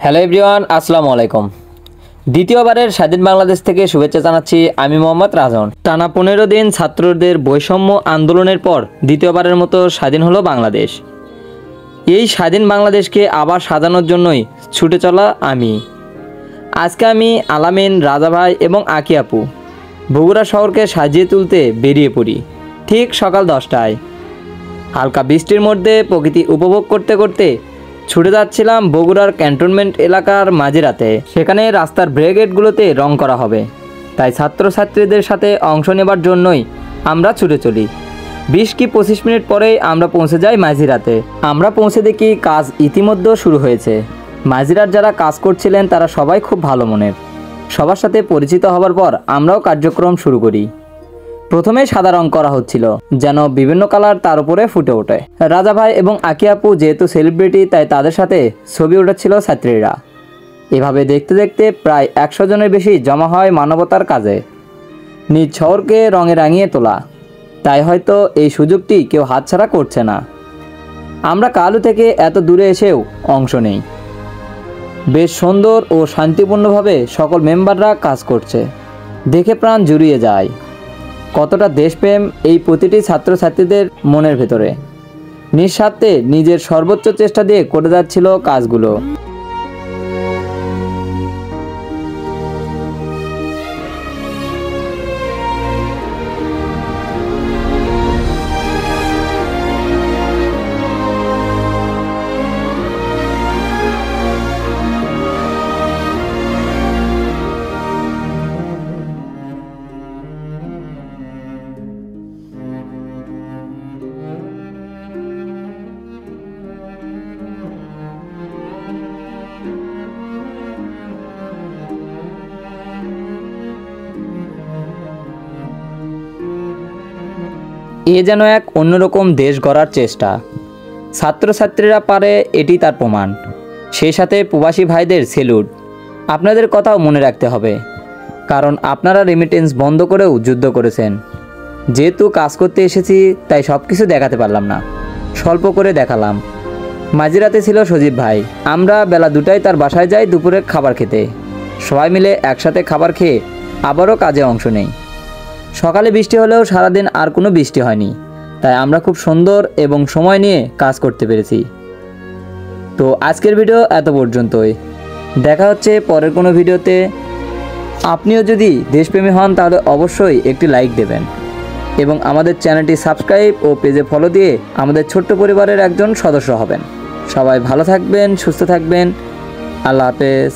Hello everyone, আসসালামু আলাইকুম। দ্বিতীয়বারের স্বাধীন বাংলাদেশ থেকে শুভেচ্ছা জানাচ্ছি আমি মোহাম্মদ রাজন। টানা 15 দিন ছাত্রদের বৈষম্য আন্দোলনের পর দ্বিতীয়বারের মতো স্বাধীন হলো বাংলাদেশ। এই স্বাধীন বাংলাদেশকে আবার সাজানোর জন্যই ছুটে চলা আমি। আজকে আমি আলামিন, রাজা ভাই এবং আকি আপু বগুড়া শহরকে সাজিয়ে তুলতে বেরিয়ে পড়ি ঠিক সকাল 10টায়। হালকা বৃষ্টির মধ্যে প্রকৃতি উপভোগ করতে করতে ছুটে যাচ্ছিলাম বগুড়ার ক্যান্টনমেন্ট এলাকার মাঝরাতে। সেখানে রাস্তার ব্রিগেডগুলোতে রং করা হবে, তাই ছাত্রছাত্রীদের সাথে অংশ নেবার জন্যই আমরা ছুটে চলি। 20 কি 25 মিনিট পরেই আমরা পৌঁছে যাই মাঝরাতে। আমরা পৌঁছে দেখি কাজ ইতিমধ্যে শুরু হয়েছে। মাঝরাত যারা কাজ করছিলেন তারা সবাই খুব ভালো মনের। সবার সাথে পরিচিত হবার পর আমরাও কার্যক্রম শুরু করি। প্রথমে সাদা রং করা হচ্ছিল যেন বিভিন্ন কালার তার উপরে ফুটে ওঠে। রাজা ভাই এবং আকি আপু যেহেতু সেলিব্রিটি, তাই তাদের সাথে ছবি উঠাচ্ছিল ছাত্রীরা। এভাবে দেখতে দেখতে প্রায় 100 জনের বেশি জমা হয় মানবতার কাজে, নিজ শহরকে রঙে রাঙিয়ে তোলা। তাই হয়তো এই সুযোগটি কেউ হাতছাড়া করছে না। আমরা কালু থেকে এত দূরে এসেও অংশ নেই। বেশ সুন্দর ও শান্তিপূর্ণভাবে সকল মেম্বাররা কাজ করছে, দেখে প্রাণ জুড়িয়ে যায়। কতটা দেশপ্রেম এই প্রতিটি ছাত্রছাত্রীদের মনের ভেতরে। নিঃস্বার্থে নিজের সর্বোচ্চ চেষ্টা দিয়ে করে যাচ্ছিল কাজগুলো। এ যেন এক অন্যরকম দেশ গড়ার চেষ্টা। ছাত্রছাত্রীরা পারে, এটি তার প্রমাণ। সেই সাথে প্রবাসী ভাইদের সেলুট। আপনাদের কথাও মনে রাখতে হবে, কারণ আপনারা রেমিটেন্স বন্ধ করেও যুদ্ধ করেছেন। যেহেতু কাজ করতে এসেছি তাই সব কিছু দেখাতে পারলাম না, স্বল্প করে দেখালাম। মাঝরাতে ছিল সজীব ভাই। আমরা বেলা 2টায় তার বাসায় যাই দুপুরে খাবার খেতে। সবাই মিলে একসাথে খাবার খেয়ে আবারও কাজে অংশ নেই। সকালে বৃষ্টি হলেও সারাদিন আর কোনো বৃষ্টি হয়নি, তাই আমরা খুব সুন্দর এবং সময় নিয়ে কাজ করতে পেরেছি। তো আজকের ভিডিও এত পর্যন্তই। দেখা হচ্ছে পরের কোনো ভিডিওতে। আপনিও যদি দেশপ্রেমী হন তাহলে অবশ্যই একটি লাইক দেবেন এবং আমাদের চ্যানেলটি সাবস্ক্রাইব ও পেজে ফলো দিয়ে আমাদের ছোট্ট পরিবারের একজন সদস্য হবেন। সবাই ভালো থাকবেন, সুস্থ থাকবেন। আল্লাহ হাফেজ।